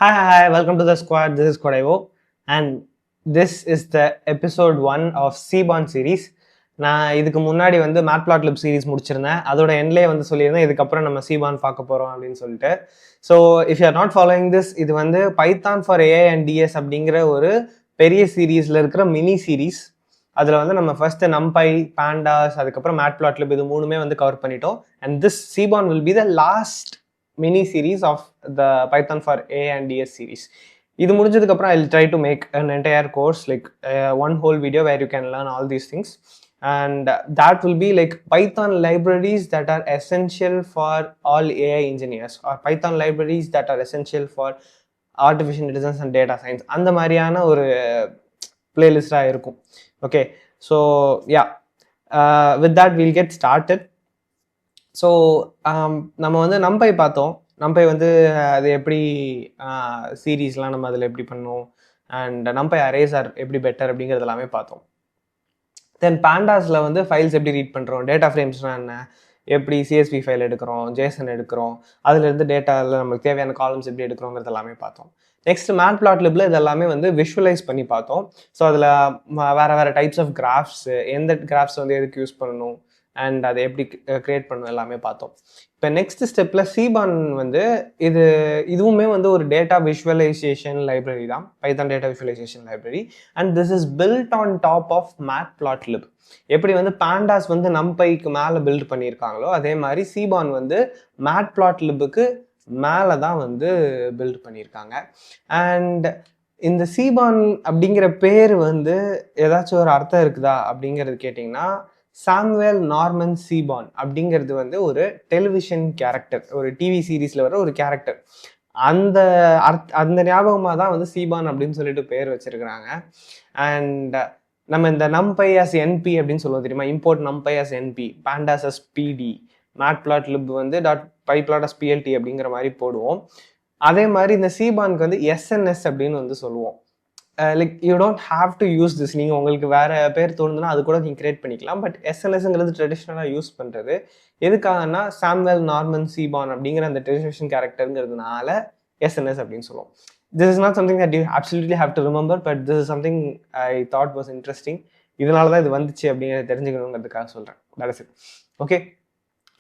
Hi, welcome to the squad. This is Kodaivo, and this is the episode 1 of Seaborn series. நான் இதுக்கு முன்னாடி வந்து மேட்ப்ளாட்லிப் series முடிச்சிருந்தேன். அதோட எண்ட்லேயே வந்து சொல்லியிருந்தேன் இதுக்கப்புறம் நம்ம சீபான் பார்க்க போகிறோம் அப்படின்னு சொல்லிட்டு. So if you are not following this, இது வந்து Python for AI and DS அப்படிங்கிற ஒரு பெரிய சீரீஸில் இருக்கிற மினி சீரீஸ். அதில் வந்து நம்ம ஃபர்ஸ்ட் நம்பை, பாண்டாஸ், அதுக்கப்புறம் மேட்ப்ளாட்லிப் இது மூணுமே வந்து கவர் பண்ணிட்டோம். And this seaborn will be the last mini series of the Python for A and DS series. இது முடிஞ்சதுக்கு அப்புறம் I'll try to make an entire course, like one whole video where you can learn all these things, and that will be like Python libraries that are essential for all AI engineers, or Python libraries that are essential for artificial intelligence and data science. அந்த மாதிரியான ஒரு பிளேலிஸ்டாக இருக்கும். Okay, so yeah, with that we'll get started. So நம்ம வந்து நம்பை பார்த்தோம். நம்பை வந்து அது எப்படி சீரீஸ்லாம் நம்ம அதில் எப்படி பண்ணோம், அண்ட் நம்பை அரேசர் எப்படி பெட்டர் அப்படிங்கிறது எல்லாமே பார்த்தோம். தென் பாண்டாஸில் வந்து ஃபைல்ஸ் எப்படி ரீட் பண்ணுறோம், டேட்டா ஃப்ரேம்ஸ்னால் என்ன, எப்படி சிஎஸ்வி ஃபைல் எடுக்கிறோம், ஜேசன் எடுக்கிறோம், அதுலேருந்து டேட்டாவில் நம்மளுக்கு தேவையான காலம்ஸ் எப்படி எடுக்கிறோங்கிறது எல்லாமே பார்த்தோம். நெக்ஸ்ட் மேட்ப்ளாட்லிப்ல இது எல்லாமே வந்து விஷுவலைஸ் பண்ணி பார்த்தோம். ஸோ அதில் வேறு டைப்ஸ் ஆஃப் கிராஃப்ஸ், எந்த கிராஃப்ஸ் வந்து எதுக்கு யூஸ் பண்ணணும் அண்ட் அதை எப்படி கிரியேட் பண்ணணும் எல்லாமே பார்த்தோம். இப்போ நெக்ஸ்ட் ஸ்டெப்பில் சீபான் வந்து இதுவுமே வந்து ஒரு டேட்டா விஷுவலைசேஷன் லைப்ரரி தான், Python data visualization library. And this is built on top of matplotlib. எப்படி வந்து பாண்டாஸ் வந்து நம்பைக்கு மேலே பில்ட் பண்ணியிருக்காங்களோ அதே மாதிரி சீபான் வந்து மேட்ப்ளாட்லிப்புக்கு மேலே தான் வந்து பில்ட் பண்ணியிருக்காங்க. அண்ட் இந்த சீபான் அப்படிங்கிற பேர் வந்து ஏதாச்சும் ஒரு அர்த்தம் இருக்குதா அப்படிங்கிறது கேட்டிங்கன்னா, சாமுவேல் நார்மன் சீபான் அப்படிங்கிறது வந்து ஒரு டெலிவிஷன் கேரக்டர், ஒரு டிவி சீரீஸில் வர ஒரு கேரக்டர். அந்த ஞாபகமாக தான் வந்து சீபான் அப்படின்னு சொல்லிட்டு பேர் வச்சிருக்கிறாங்க. அண்ட் நம்ம இந்த நம்பை அஸ் என்பி அப்படின்னு சொல்லுவோம் தெரியுமா, import numpy as np, pandas as pd, matplotlib வந்து pyplot as plt அப்படிங்கிற மாதிரி போடுவோம். அதே மாதிரி இந்த சீபானுக்கு வந்து எஸ்என்எஸ் அப்படின்னு வந்து சொல்லுவோம். Like you don't have to use this. நீங்கள் உங்களுக்கு வேறு பேர் தோணுதுன்னா அது கூட நீங்கள் கிரியேட் பண்ணிக்கலாம். பட் எஸ்என்எஸ்ங்கிறது ட்ரெடிஷ்னலாக யூஸ் பண்ணுறது எதுக்காகனா, சாமுவேல் நார்மன் சீபான் அப்படிங்கிற அந்த டெலிவிஷன் கேரக்டருங்கிறதுனால எஸ்என்எஸ் அப்படின்னு சொல்லுவோம். This is not something that you absolutely have to remember, but this is something I thought was interesting. இதனால தான் இது வந்துச்சு அப்படிங்கிறத தெரிஞ்சுக்கணுங்கிறதுக்காக சொல்கிறேன். That is it. Okay.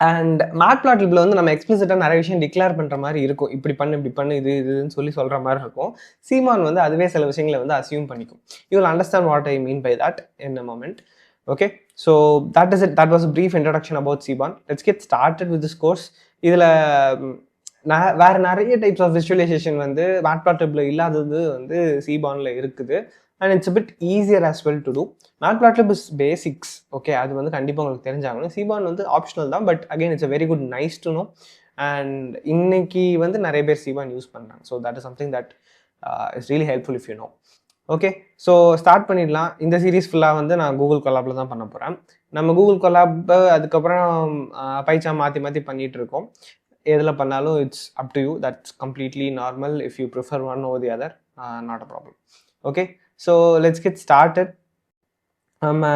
And மேட்ப்ளாட்லிப்ல வந்து நம்ம எக்ஸ்பிளிசிட்டாக நிறைய விஷயம் டிக்ளேர் பண்ணுற மாதிரி இருக்கும். இப்படி பண்ணு இதுன்னு சொல்லி சொல்கிற மாதிரி இருக்கும். சீமான் வந்து அதுவே சில விஷயங்களை வந்து அசியூம் பண்ணிக்கும். You will understand what I mean by that in a moment. Okay, so that is it. That was a brief introduction about seaborn. Let's get started with this course. இதில் வேறு நிறைய டைப்ஸ் ஆஃப் விஷுவலைசேஷன் வந்து மேட்ப்ளாட்லிப்ல இல்லாதது வந்து சீபானில் இருக்குது. And it's a bit easier as well to do. Matplotlib is basics. Okay, அது வந்து கண்டிப்பாக உங்களுக்கு தெரிஞ்சாகணும். சீபான் வந்து ஆப்ஷனல் தான், but again it's a very good nice to know. And இன்னைக்கு வந்து நிறைய பேர் சீபான் யூஸ் பண்ணுறாங்க. So that is something that is really helpful if you know. Okay, so start பண்ணிடலாம். இந்த சீரீஸ் ஃபுல்லாக வந்து நான் கூகுள் கொலாபில் தான் பண்ண போகிறேன். நம்ம கூகுள் கொலாப் அதுக்கப்புறம் பைச்சா மாற்றி பண்ணிகிட்டு இருக்கோம். எதில் பண்ணாலும் it's up to you. That's completely normal. If you prefer one over the other, not a problem. Okay, so let's get started. நம்ம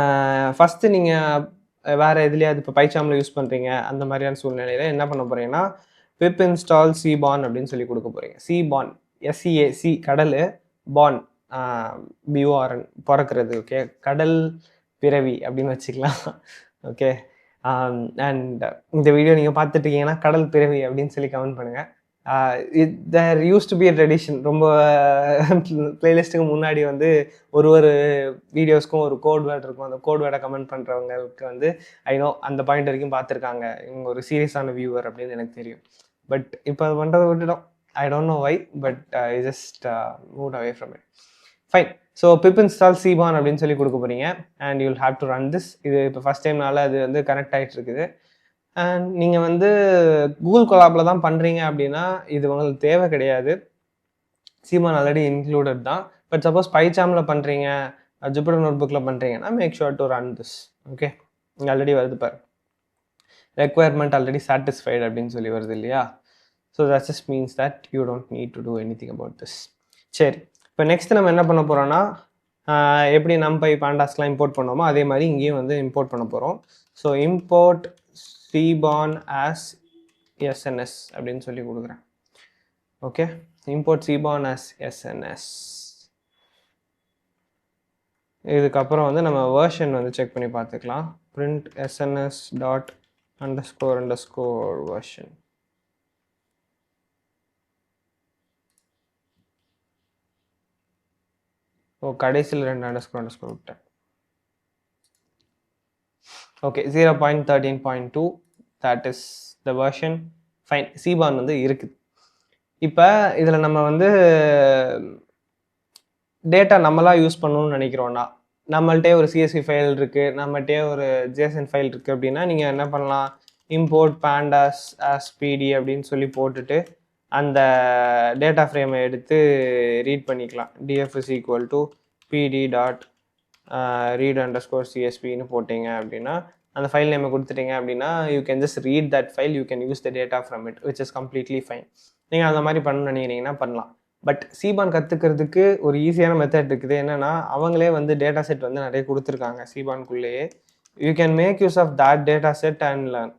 ஃபஸ்ட்டு நீங்கள் வேறு எதுலையாவது இப்போ பைச்சாமில் யூஸ் பண்ணுறீங்க அந்த மாதிரியான சூழ்நிலையில் என்ன பண்ண போகிறீங்கன்னா, பிப் இன்ஸ்டால் சீபான் அப்படின்னு சொல்லி கொடுக்க போகிறீங்க. சீபான், எஸ்சிஏசி கடல், பான் பிஓஆர்என் பிறக்கிறது. ஓகே, கடல் பிறவி அப்படின்னு வச்சுக்கலாம். ஓகே, அண்ட் இந்த வீடியோ நீங்கள் பார்த்துட்டு இருக்கீங்கன்னா கடல் பிறவி அப்படின்னு சொல்லி கமெண்ட் பண்ணுங்கள். There use to be a tradition. ரொம்ப பிளேலிஸ்ட்டுக்கு முன்னாடி வந்து ஒரு வீடியோஸ்க்கும் ஒரு கோட் வேர்ட் இருக்கும். அந்த கோட் வேர்டை கமெண்ட் பண்ணுறவங்களுக்கு வந்து ஐ நோ அந்த பாயிண்ட் வரைக்கும் பார்த்துருக்காங்க, இவங்க ஒரு சீரியஸான வியூவர் அப்படின்னு எனக்கு தெரியும். பட் இப்போ அது பண்ணுறதை விட்டுட்டோம். I don't know why, but I just move away from it. Fine. So pip install seaborn அப்படின்னு சொல்லி கொடுக்க போகிறீங்க. And you will have to run this. இது இப்போ ஃபஸ்ட் டைம்னால அது வந்து கனெக்ட் ஆகிட்டு இருக்குது. அண்ட் நீங்கள் வந்து கூகுள் கொலாபில் தான் பண்ணுறீங்க அப்படின்னா இது உங்களுக்கு தேவை கிடையாது. சீமான் ஆல்ரெடி இன்க்ளூடட் தான். பட் சப்போஸ் பைச்சாமில் பண்ணுறீங்க, ஜூபிட்டர் நோட்புக்கில் பண்ணுறீங்கன்னா make sure to run this. Okay, இங்கே ஆல்ரெடி வருது பாரு, ரெக்குவயர்மெண்ட் ஆல்ரெடி சாட்டிஸ்ஃபைடு அப்படின்னு சொல்லி வருது இல்லையா. So that just means that you don't need to do anything about this. சரி, இப்போ நெக்ஸ்ட் நம்ம என்ன பண்ண போகிறோன்னா, எப்படி நம்பை பாண்டாஸ்லாம் இம்போர்ட் பண்ணோமோ அதே மாதிரி இங்கேயும் வந்து இம்போர்ட் பண்ண போகிறோம். So import cbon as sns அப்படின்னு சொல்லி கொடுக்குறேன். Okay, import cborn as SNS. இதுக்கப்புறம் வந்து நம்ம வெர்ஷன் வந்து செக் பண்ணி பார்த்துக்கலாம். print sns dot underscore underscore version. கடைசியில் 2 அண்டர்ஸ்கோர் அண்டர்ஸ்கோர் விட்டேன். Okay, 0.13.2 that is the version. Fine, cborn வந்து இருக்குது. இப்போ இதில் நம்ம வந்து டேட்டா நம்மளாக யூஸ் பண்ணணும்னு நினைக்கிறோன்னா, நம்மள்ட்டே ஒரு CSV ஃபைல் இருக்குது, நம்மள்ட்டே ஒரு JSON ஃபைல் இருக்குது அப்படின்னா நீங்கள் என்ன பண்ணலாம், இம்போர்ட் pandas as pd அப்படின்னு சொல்லி போட்டுட்டு அந்த டேட்டா ஃப்ரேமை எடுத்து ரீட் பண்ணிக்கலாம். df is equal to pd dot read underscore csvன்னு போட்டிங்க அப்படின்னா, அந்த ஃபைல் நேமை கொடுத்துட்டீங்க அப்படின்னா, you can just read that file, you can use the data from it, which is completely fine. நீங்கள் அந்த மாதிரி பண்ணணும்னு நினைக்கிறீங்கன்னா பண்ணலாம். பட் cborn கற்றுக்கிறதுக்கு ஒரு ஈஸியான மெத்தட் இருக்குது. என்னென்னா, அவங்களே வந்து டேட்டா செட் வந்து நிறைய கொடுத்துருக்காங்க cbornக்குள்ளேயே. You can make use of that data set and learn.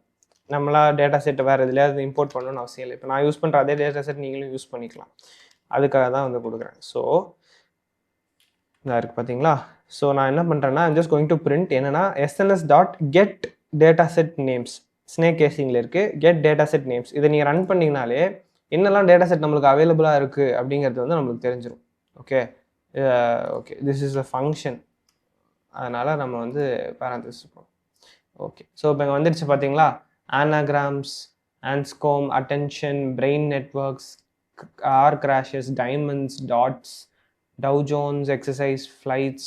நம்மளா டேட்டா செட்டை வேறு எதுலையாவது இம்போர்ட் பண்ணணும்னு அவசியம் இல்லை. இப்போ நான் யூஸ் பண்ணுற அதே டேட்டா செட் நீங்களும் யூஸ் பண்ணிக்கலாம். அதுக்காக தான் வந்து கொடுக்குறேன். ஸோ இதாக இருக்குது பார்த்தீங்களா. ஸோ நான் என்ன பண்ணுறேன்னா, I'm just going to print என்னென்னா sns dot get data set names, snake கேசிங்கில் இருக்குது, கெட் டேட்டா செட் நேம்ஸ். இதை நீங்கள் ரன் பண்ணிங்கனாலே என்னெல்லாம் டேட்டா செட் நம்மளுக்கு அவைலபிளாக இருக்குது அப்படிங்கிறது வந்து நம்மளுக்கு தெரிஞ்சிடும். Okay okay, this is a function, அதனால் நம்ம வந்து பேரந்தசிஸ் போகிறோம். ஓகே, ஸோ இப்போ இங்கே வந்துடுச்சு பார்த்தீங்களா. anagrams, anscombe, attention, brain networks, car crashes, diamonds, dots, Dow Jones, exercise, flights,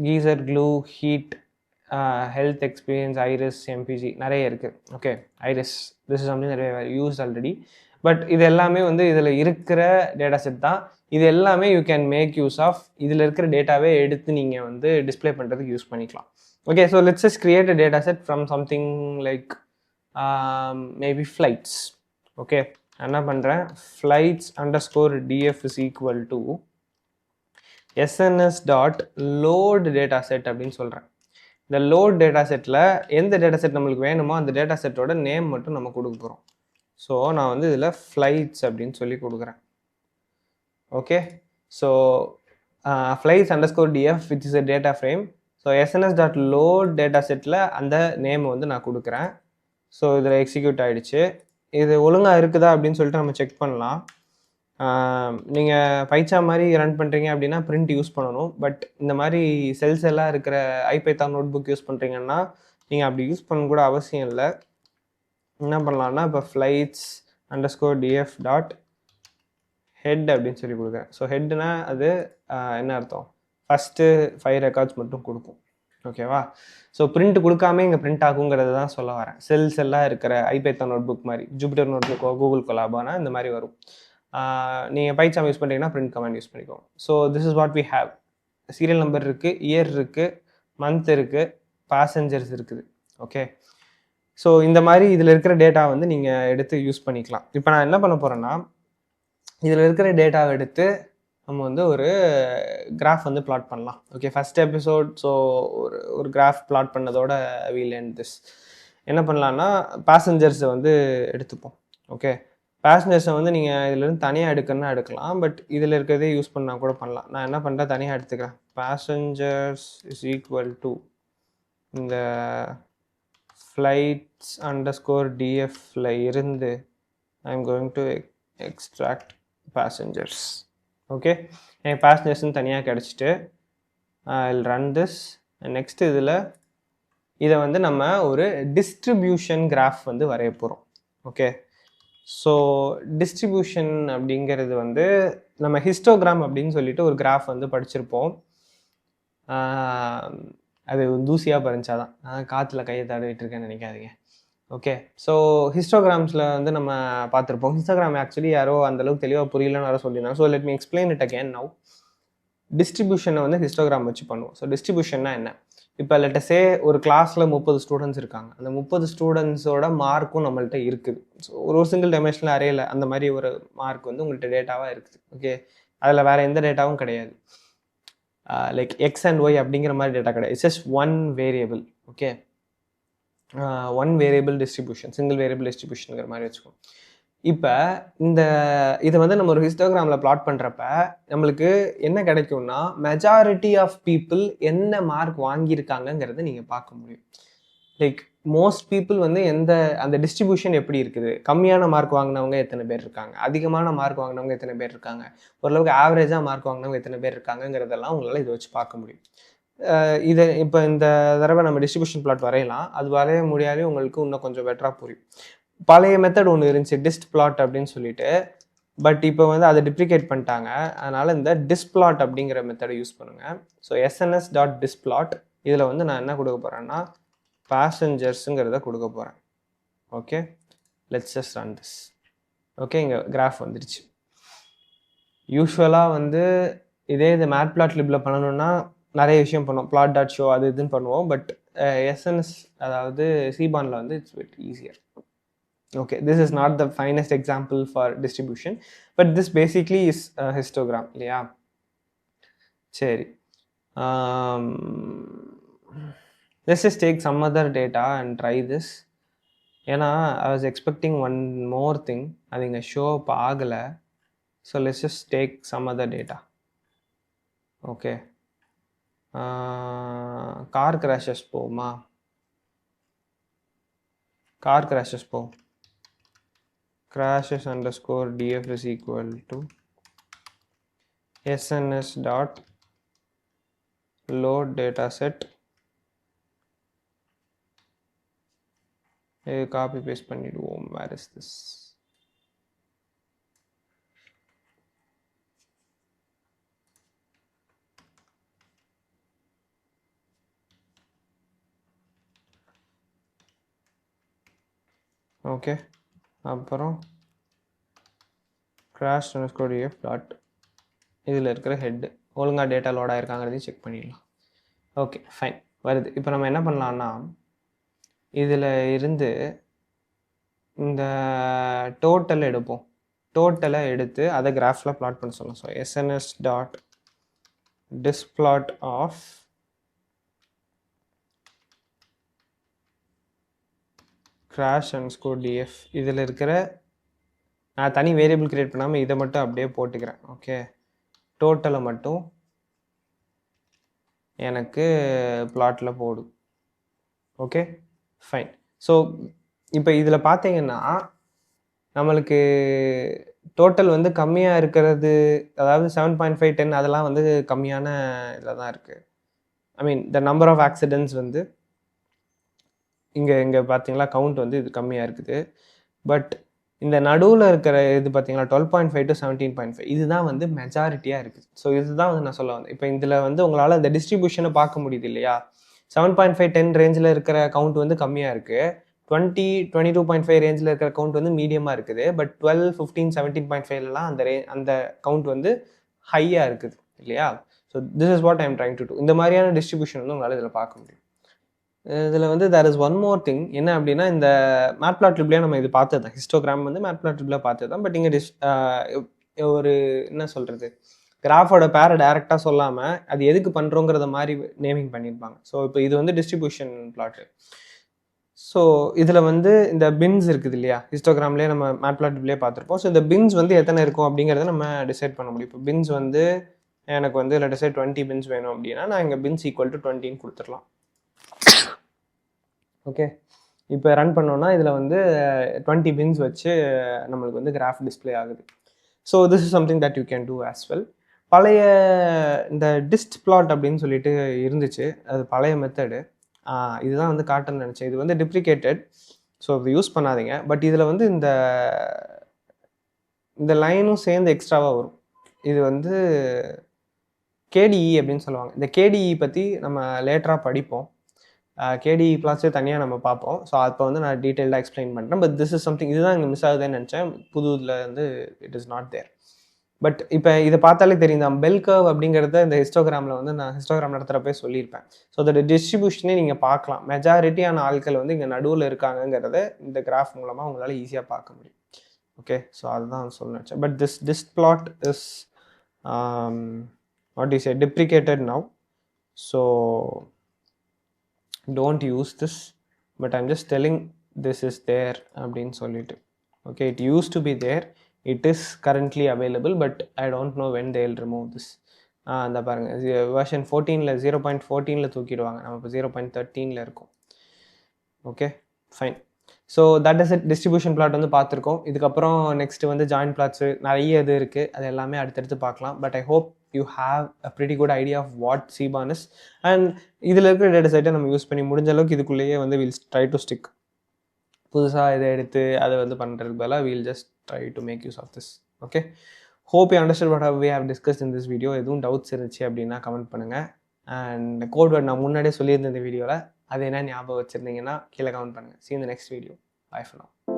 geyser, glue, heat, health experience, iris, mpg, நிறைய இருக்குது. Okay, iris, this is something that we have used already. But இது எல்லாமே வந்து இதில் இருக்கிற data set தான். இது எல்லாமே you can make use of. இதில் இருக்கிற டேட்டாவே எடுத்து நீங்கள் வந்து டிஸ்பிளே பண்ணுறதுக்கு யூஸ் பண்ணிக்கலாம். Okay, so let's just create a data set from something like maybe flights. Okay, என்ன பண்ணுறேன், flights underscore df is equal to sns dot load data set அப்படின்னு சொல்கிறேன். இந்த லோட் டேட்டா செட்டில் எந்த டேட்டா செட் நம்மளுக்கு வேணுமோ அந்த டேட்டா செட்டோட நேம் மட்டும் நம்ம கொடுக்க போகிறோம். ஸோ நான் வந்து இதில் ஃப்ளைட்ஸ் அப்படின்னு சொல்லி கொடுக்குறேன். Okay, so flights underscore df which is a data frame. So sns dot load data settle அந்த நேம் வந்து நான் கொடுக்குறேன். ஸோ இதில் எக்ஸிக்யூட் ஆகிடுச்சு. இது ஒழுங்காக இருக்குதா அப்படின்னு சொல்லிட்டு நம்ம செக் பண்ணலாம். நீங்கள் பைச்சா மாதிரி ரன் பண்ணுறீங்க அப்படின்னா பிரிண்ட் யூஸ் பண்ணணும். பட் இந்த மாதிரி செல்ஸ் எல்லாம் இருக்கிற ஐபைத்தான் நோட் புக் யூஸ் பண்ணுறீங்கன்னா நீங்கள் அப்படி யூஸ் பண்ண கூட அவசியம் இல்லை. என்ன பண்ணலான்னா, இப்போ flights underscore df dot head அப்படின்னு சொல்லி கொடுக்குறேன். ஸோ ஹெட்னா அது என்ன அர்த்தம், ஃபஸ்ட்டு 5 ரெக்கார்ட்ஸ் மட்டும் கொடுக்கும். ஓகேவா. ஸோ பிரிண்ட் கொடுக்காம இங்கே பிரிண்ட் ஆகுங்கிறது தான் சொல்ல வரேன். செல்ஸ் எல்லாம் இருக்கிற ஐபைத்தான் நோட் புக் மாதிரி, ஜூபிட்டர் நோட் புக்கோ கூகுள் கொலாபானா இந்த மாதிரி வரும். நீங்கள் பைச்சாம் யூஸ் பண்ணுறீங்கன்னா பிரிண்ட் கமெண்ட் யூஸ் பண்ணிக்கோங்க. So this is what we have. Serial number இருக்குது, இயர் இருக்குது, மந்த் இருக்குது, பேசஞ்சர்ஸ் இருக்குது. ஓகே, ஸோ இந்த மாதிரி இதில் இருக்கிற டேட்டா வந்து நீங்கள் எடுத்து யூஸ் பண்ணிக்கலாம். இப்போ நான் என்ன பண்ண போகிறேன்னா, இதில் இருக்கிற டேட்டாவை எடுத்து நம்ம வந்து ஒரு கிராஃப் வந்து பிளாட் பண்ணலாம். Okay, first episode. ஸோ ஒரு கிராஃப் பிளாட் பண்ணதோட வீல் அண்ட் திஸ் என்ன பண்ணலான்னா, பேசஞ்சர்ஸை வந்து எடுத்துப்போம். ஓகே, பேசஞ்சர்ஸை வந்து நீங்கள் இதிலேருந்து தனியாக எடுக்கணும்னா எடுக்கலாம். பட் இதில் இருக்கிறதே யூஸ் பண்ணால் கூட பண்ணலாம். நான் என்ன பண்ணுறேன், தனியாக எடுத்துக்கிறேன். பேசஞ்சர்ஸ் இஸ் ஈக்குவல் டு இந்த ஃப்ளைட்ஸ் அண்டர்ஸ்கோர் dfல இருந்து I am going to extract passengers. Okay, எனக்கு பேசஞ்சர்ஸ்ன்னு தனியாக கிடச்சிட்டு ஐ ரன் திஸ். நெக்ஸ்ட் இதை வந்து நம்ம ஒரு டிஸ்ட்ரிபியூஷன் கிராஃப் வந்து வரைய போகிறோம். ஓகே, ஸோ டிஸ்ட்ரிபியூஷன் அப்படிங்கிறது வந்து நம்ம ஹிஸ்டோகிராம் அப்படின்னு சொல்லிட்டு ஒரு கிராஃப் வந்து படிச்சிருப்போம். அது தூசியாக பறிஞ்சாதான் காற்றுல கையை தடவிட்டு இருக்கேன்னு நினைக்காதீங்க. ஓகே, ஸோ ஹிஸ்டோகிராம்ஸில் வந்து நம்ம பார்த்துருப்போம். ஹிஸ்டோகிராம் ஆக்சுவலி யாரோ அந்தளவுக்கு தெளிவாக புரியலன்னு யாரோ சொல்லியிருந்தாங்க. So let me explain it again now. டிஸ்ட்ரிபியூஷனை வந்து ஹிஸ்டோகிராம் வச்சு பண்ணுவோம். ஸோ டிஸ்ட்ரிபியூஷன்னா என்ன, இப்போ லெட்டஸே ஒரு கிளாஸில் 30 ஸ்டூடெண்ட்ஸ் இருக்காங்க. அந்த 30 ஸ்டூடெண்ட்ஸோட மார்க்கும் நம்மள்ட்ட இருக்குது. ஸோ ஒரு சிங்கிள் டைமென்ஷனல் அரேயில் அந்த மாதிரி ஒரு மார்க் வந்து உங்கள்கிட்ட டேட்டாவாக இருக்குது. ஓகே, அதில் வேறு எந்த டேட்டாவும் கிடையாது. லைக் எக்ஸ் அண்ட் ஒய் அப்படிங்கிற மாதிரி டேட்டா கிடையாது. It's just one variable. Okay, one variable distribution, single variable டிஸ்ட்ரிபியூஷனுங்கிற மாதிரி வச்சுக்கோம். இப்போ இந்த இதை வந்து நம்ம ஒரு ஹிஸ்டோகிராமில் பிளாட் பண்ணுறப்ப நம்மளுக்கு என்ன கிடைக்கும்னா மெஜாரிட்டி ஆஃப் பீப்புள் என்ன மார்க் வாங்கியிருக்காங்கங்கிறத நீங்கள் பார்க்க முடியும். லைக் மோஸ்ட் பீப்புள் வந்து அந்த டிஸ்ட்ரிபியூஷன் எப்படி இருக்குது, கம்மியான மார்க் வாங்கினவங்க எத்தனை பேர் இருக்காங்க, அதிகமான மார்க் வாங்கினவங்க எத்தனை பேர் இருக்காங்க, ஓரளவுக்கு ஆவரேஜாக மார்க் வாங்கினவங்க எத்தனை பேர் இருக்காங்கங்கிறதெல்லாம் உங்களால் இதை வச்சு பார்க்க முடியும். இதை இப்போ இந்த தடவை நம்ம டிஸ்ட்ரிபியூஷன் பிளாட் வரையலாம். அது வரைய முடியாதே உங்களுக்கு இன்னும் கொஞ்சம் பெட்டராக புரியும். பழைய மெத்தட் ஒன்று இருந்துச்சு, டிஸ்ட் பிளாட் அப்படின்னு சொல்லிட்டு. பட் இப்போ வந்து அதை டிப்ளிகேட் பண்ணிட்டாங்க. அதனால இந்த டிஸ்பிளாட் அப்படிங்கிற மெத்தடை யூஸ் பண்ணுங்க. ஸோ sns.displat இதில் வந்து நான் என்ன கொடுக்க போகிறேன்னா பேசஞ்சர்ஸுங்கிறத கொடுக்க போகிறேன். Okay, let's just run this. Okay, இங்கே கிராஃப் வந்துடுச்சு. யூஸ்வலாக வந்து இதே இது மேட்பிளாட்லிபில் பண்ணணும்னா நிறைய விஷயம் பண்ணுவோம், plot.show அது இதுன்னு பண்ணுவோம். பட் எஸ்என்எஸ் அதாவது சீபானில் வந்து it's very easier. Okay, this is not the finest example for distribution, but this basically is a histogram. Yeah. Seri. Let's just take some other data and try this. Yena, I was expecting one more thing. I think a show up agala. So let's just take some other data. Okay. Car crashes po ma. Car crashes po. Crashes underscore df is equal to sns dot load dataset. Copy paste பண்ணிடுவோம். Where is this? Okay. அப்புறம் crash underscore df dot இதில் இருக்கிற head ஒழுங்காக data load ஆகிருக்காங்கிறதையும் check பண்ணிடலாம். Okay, fine, வருது. இப்போ நம்ம என்ன பண்ணலான்னா இதில் இருந்து இந்த டோட்டல் எடுப்போம். டோட்டலை எடுத்து அதை கிராஃபில் பிளாட் பண்ண சொல்லலாம். So sns dot displot of crash underscore df இதில் இருக்கிற நான் தனி வேரியபிள் கிரியேட் பண்ணாமல் இதை மட்டும் அப்படியே போட்டுக்கிறேன். ஓகே, டோட்டலை மட்டும் எனக்கு பிளாட்டில் போடும். Okay, fine. ஸோ இப்போ இதில் பார்த்தீங்கன்னா நம்மளுக்கு டோட்டல் வந்து கம்மியாக இருக்கிறது, அதாவது 7.5 10 அதெல்லாம் வந்து கம்மியான இதில் தான் இருக்குது. ஐ மீன் த நம்பர் ஆஃப் ஆக்சிடென்ட்ஸ் வந்து இங்கே பார்த்தீங்களா கவுண்ட் வந்து இது கம்மியாக இருக்குது. பட் இந்த நடுவில் இருக்கிற இது பார்த்தீங்களா 12.5 to 17.5 இதுதான் வந்து மெஜாரிட்டியாக இருக்குது. ஸோ இதுதான் வந்து நான் சொல்ல வந்தேன். இப்போ இதில் வந்து உங்களால் இந்த டிஸ்ட்ரிபியூஷனை பார்க்க முடியுது இல்லையா. 7.5 10 ரேஞ்சில் இருக்கிற கவுண்ட் வந்து கம்மியாக இருக்குது. 20 22.5 ரேஞ்சில் இருக்கிற கவுண்ட் வந்து மீடியமாக இருக்குது. பட் 12 15 17.5லாம் அந்த கவுண்ட் வந்து ஹையாக இருக்குது இல்லையா. So this is what I am trying to do. இந்த மாதிரியான டிஸ்ட்ரிபியூஷன் வந்து உங்களால் இதில் பார்க்க முடியும். இதில் வந்து there is one more thing. என்ன அப்படின்னா இந்த மேட்பிளாட்லிப்லேயே நம்ம இது பார்த்தது தான், ஹிஸ்டோகிராம் வந்து மேட்பிளாட்லிப்ல பார்த்தது தான். பட் இங்கே ஒரு என்ன சொல்கிறது, கிராஃபோட பேரை டைரெக்டாக சொல்லாமல் அது எதுக்கு பண்ணுறோங்கிறத மாதிரி நேமிங் பண்ணியிருப்பாங்க. ஸோ இப்போ இது வந்து டிஸ்ட்ரிபியூஷன் பிளாட்டு. ஸோ இதில் வந்து இந்த பின்ஸ் இருக்குது இல்லையா, ஹிஸ்டோகிராம்லேயே நம்ம மேட்பிளாட்லிப்லேயே பார்த்துருப்போம். ஸோ இந்த பின்ஸ் வந்து எத்தனை இருக்கும் அப்படிங்கிறத நம்ம டிசைட் பண்ண முடியும். இப்போ பின்ஸ் வந்து எனக்கு வந்து இல்லை டிசைட் 20 பின்ஸ் வேணும் அப்படின்னா நான் இங்கே பின்ஸ் ஈக்குவல் டு 20ன்னு கொடுத்துடலாம். ஓகே, இப்போ ரன் பண்ணோன்னா இதில் வந்து 20 பின்ஸ் வச்சு நம்மளுக்கு வந்து கிராஃப் டிஸ்பிளே ஆகுது. So this is something that you can do as well. பழைய இந்த டிஸ்ட் பிளாட் அப்படின்னு சொல்லிட்டு இருந்துச்சு, அது பழைய மெத்தடு. இதுதான் வந்து காட்டணும்னு நினச்சேன். இது வந்து டிப்ளிகேட்டட், ஸோ இது யூஸ் பண்ணாதீங்க. பட் இதில் வந்து இந்த லைனும் சேர்ந்து எக்ஸ்ட்ராவாக வரும். இது வந்து கேடிஇ அப்படின்னு சொல்லுவாங்க. இந்த கேடிஇ பற்றி நம்ம லேட்டராக படிப்போம். கேடிஇ பிளாட்ஸே தனியாக நம்ம பார்ப்போம். ஸோ அப்போ வந்து நான் டீட்டெயில்டாக எக்ஸ்பிளைன் பண்ணுறேன். பட் திஸ் இஸ் சம்திங், இதுதான் இங்கே மிஸ் ஆகுதுன்னு நினச்சேன். புது இதில் வந்து it is not there. But இப்போ இதை பார்த்தாலே தெரியும், தான் பெல் கர்வ் அப்படிங்கிறத இந்த ஹிஸ்டோகிராமில் வந்து நான் ஹிஸ்டோகிராம் நடத்துகிறப்பே சொல்லியிருப்பேன். ஸோ அதோட டிஸ்ட்ரிபியூஷனே நீங்கள் பார்க்கலாம். மெஜாரிட்டியான ஆட்கள் வந்து இங்கே நடுவில் இருக்காங்கங்கிறத இந்த கிராஃப் மூலமாக உங்களால் ஈஸியாக பார்க்க முடியும். ஓகே, ஸோ அதுதான் சொல்ல நினச்சேன். But this plot is what is deprecated now. So don't use this, but I'm just telling this is there அப்படின்னு சொல்லிட்டு. Okay, it used to be there. It is currently available, but I don't know when they'll remove this. அந்த பாருங்க version 14ல 0.14ல தூக்கிடுவாங்க. நம்ம இப்போ 0.13ல இருக்கோம். Okay fine. So that is it. Distribution plot வந்து பார்த்துருக்கோம். இதுக்கப்புறம் நெக்ஸ்ட் வந்து ஜாயின்ட் பிளாட்ஸு நிறைய இது இருக்குது. அது எல்லாமே அடுத்தடுத்து பார்க்கலாம். But I hope you have a pretty good idea of what CBON இஸ். அண்ட் இதில் இருக்கிற டேட்டா செட்டை நம்ம யூஸ் பண்ணி முடிஞ்ச அளவுக்கு இதுக்குள்ளேயே வந்து வில் ட்ரை டு ஸ்டிக். புதுசாக இதை எடுத்து அதை வந்து பண்ணுறதுக்கு பதிலாக we'll just try to make use of this. Okay, hope you understand what we have discussed in this video. எதுவும் டவுட்ஸ் இருந்துச்சு அப்படின்னா கமெண்ட் பண்ணுங்கள். அண்ட் கோட் வேர்ட் நான் முன்னாடியே சொல்லியிருந்தேன் இந்த வீடியோவில், அது என்ன ஞாபகம் வச்சுருந்தீங்கன்னா கீழே கமெண்ட் பண்ணுங்கள். See you in the next video. Bye for now.